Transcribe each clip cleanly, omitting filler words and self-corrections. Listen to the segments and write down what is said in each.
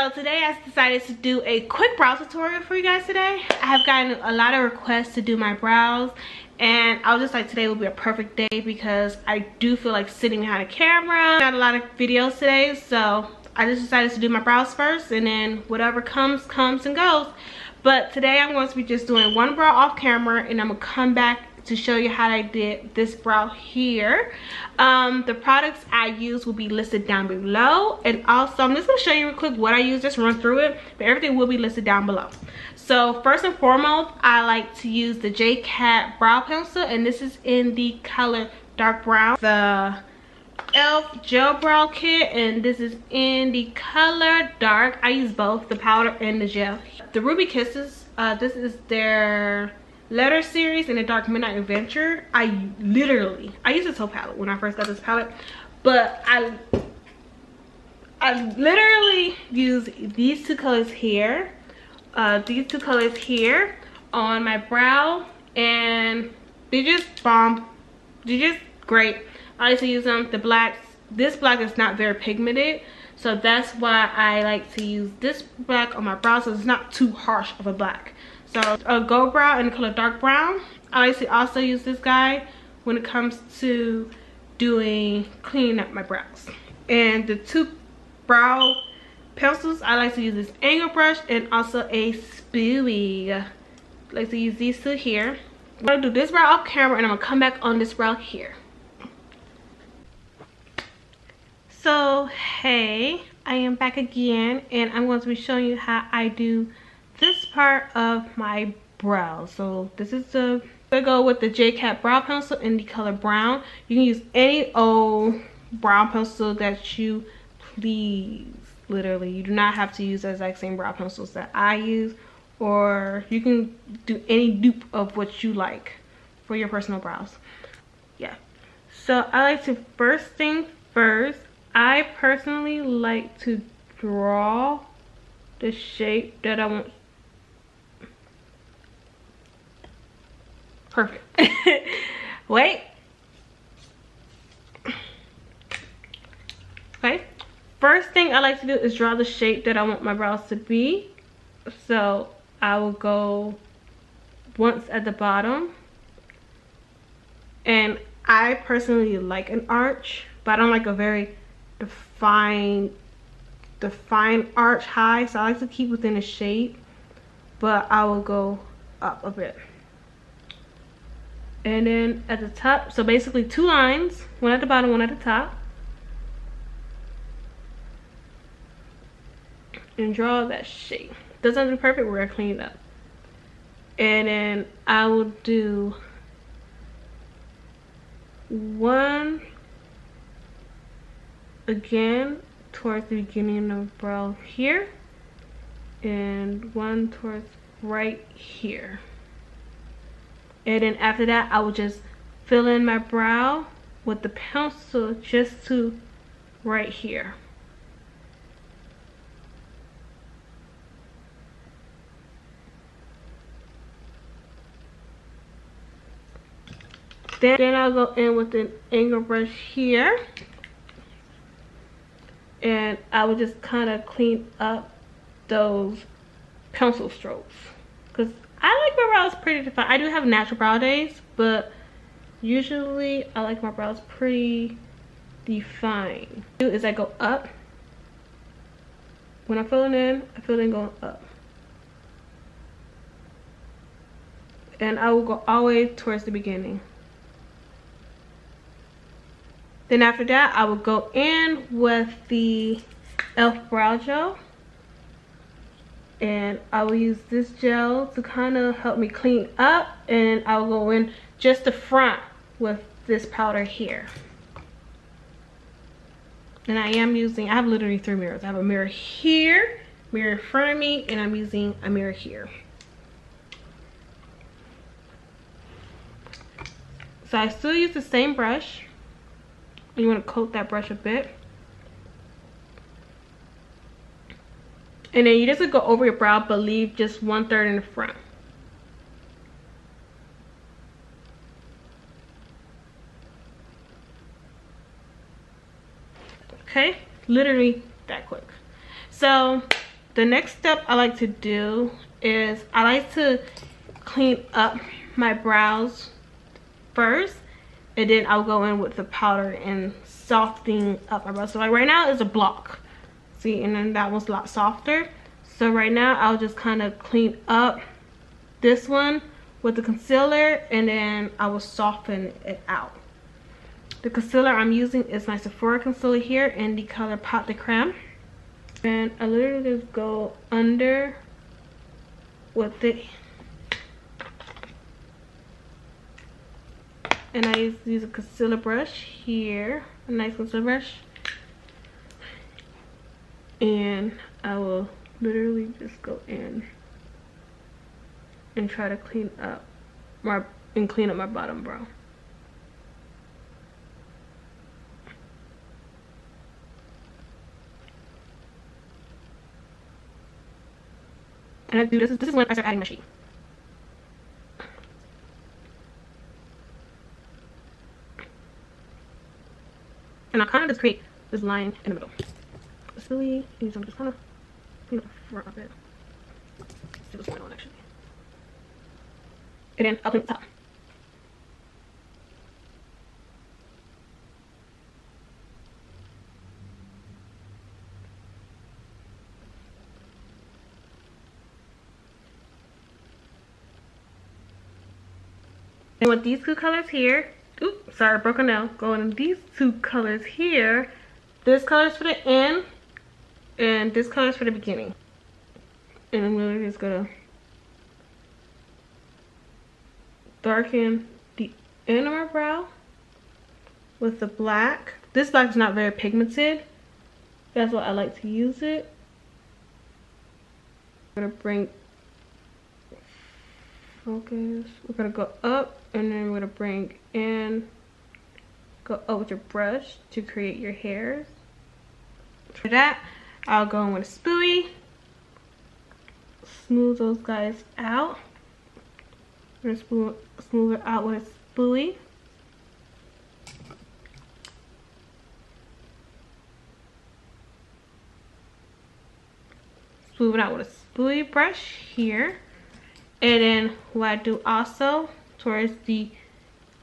So today I decided to do a quick brow tutorial for you guys today. I have gotten a lot of requests to do my brows, and I was just like, today will be a perfect day because I do feel like sitting behind a camera. Got a lot of videos today, so I just decided to do my brows first, and then whatever comes and goes. But today I'm going to be just doing one brow off camera, and I'm gonna come back to show you how I did this brow here. The products I use will be listed down below, and also I'm just going to show you real quick what I use, just run through it, but everything will be listed down below. So first and foremost, I like to use the JCAT brow pencil, and this is in the color dark brown. The e.l.f. gel brow kit, and this is in the color dark. I use both the powder and the gel. The Ruby Kisses, this is their letter series in the dark midnight adventure. I used this whole palette when I first got this palette, but I literally use these two colors here, on my brow, and they're just bomb. They're just great. I like to use them. The blacks, this black is not very pigmented, so that's why I like to use this black on my brow, so it's not too harsh of a black. So a gold brow in the color dark brown. I like to also use this guy when it comes to cleaning up my brows. And the two brow pencils, I like to use this angle brush and also a spoolie. I like to use these two here. I'm gonna do this brow off camera, and I'm gonna come back on this brow here. So hey, I am back again, and I'm going to be showing you how I do this part of my brow. So this is I go with the JCAT brow pencil in the color brown. You can use any old brow pencil that you please. Literally, you do not have to use the exact same brow pencils that I use, or you can do any dupe of what you like for your personal brows. Yeah. So I like to, first thing first, I personally like to draw the shape that I want. Perfect. Wait. Okay. First thing I like to do is draw the shape that I want my brows to be. So I will go once at the bottom. And I personally like an arch, but I don't like a very defined arch high. So I like to keep within a shape, but I will go up a bit. And then at the top, so basically two lines, one at the bottom, one at the top. And draw that shape. Doesn't have to be perfect, we're gonna clean it up. And then I will do one again towards the beginning of the brow here, and one towards right here. And then after that, I will just fill in my brow with the pencil just to right here. Then I'll go in with an angle brush here, and I will just kind of clean up those pencil strokes, because I like my brows pretty defined. I do have natural brow days, but usually I like my brows pretty defined. What I do is I go up. When I'm filling in, I fill in going up. And I will go all the way towards the beginning. Then after that, I will go in with the e.l.f. brow gel. And I will use this gel to kind of help me clean up, and I will go in just the front with this powder here. And I have literally 3 mirrors. I have a mirror here, mirror in front of me, and I'm using a mirror here. So I still use the same brush. You want to coat that brush a bit. And then you just go over your brow, but leave just 1/3 in the front. Okay, literally that quick. So the next step I like to do is I like to clean up my brows first, and then I'll go in with the powder and softening up my brows. So like right now it's a block, see, and then that one's a lot softer. So right now I'll just kind of clean up this one with the concealer, and then I will soften it out. The concealer I'm using is my Sephora concealer here in the color Pot de Creme, and I literally just go under with it, and I use a concealer brush here, a nice concealer brush, and I will literally just go in and try to clean up my bottom brow. And I do this is when I start adding my shade. And I kind of just create this line in the middle. It's really easy. I'm just kind of clean up the front of it. See what's going on actually. And then I'll clean the top. And with these two colors here, oops, sorry, broken nail. Going in these two colors here, this color is for the end, and this color is for the beginning. And I'm really just gonna darken the end of my brow with the black. This black is not very pigmented. That's why I like to use it. I'm gonna bring focus. We're gonna go up, and then we're gonna bring in, go up with your brush to create your hairs. For that, I'll go in with a spoolie, smooth those guys out. I'm gonna smooth it out with a spoolie. Smooth it out with a spoolie brush here. And then what I do also towards the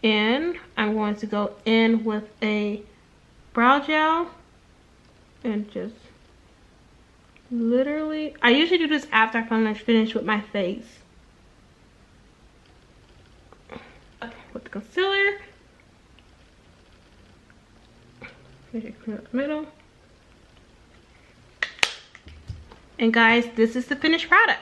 end, I'm going to go in with a brow gel and just literally, I usually do this after I finish with my face. With the concealer, clean up the middle. And guys, this is the finished product.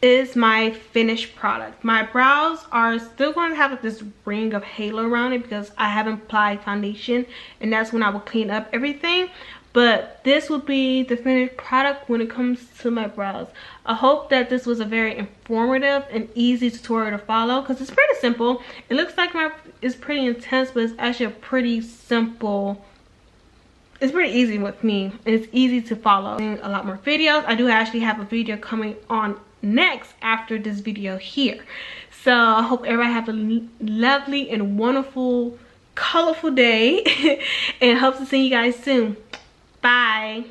Is my finished product. My brows are still going to have like this ring of halo around it because I haven't applied foundation, and that's when I will clean up everything. But this will be the finished product when it comes to my brows. I hope that this was a very informative and easy tutorial to follow because it's pretty simple. It looks like it's pretty intense, but it's actually a pretty simple. It's pretty easy with me, and it's easy to follow. A lot more videos. I do actually have a video coming on next after this video here. So I hope everybody have a lovely and wonderful, colorful day and hope to see you guys soon. Bye.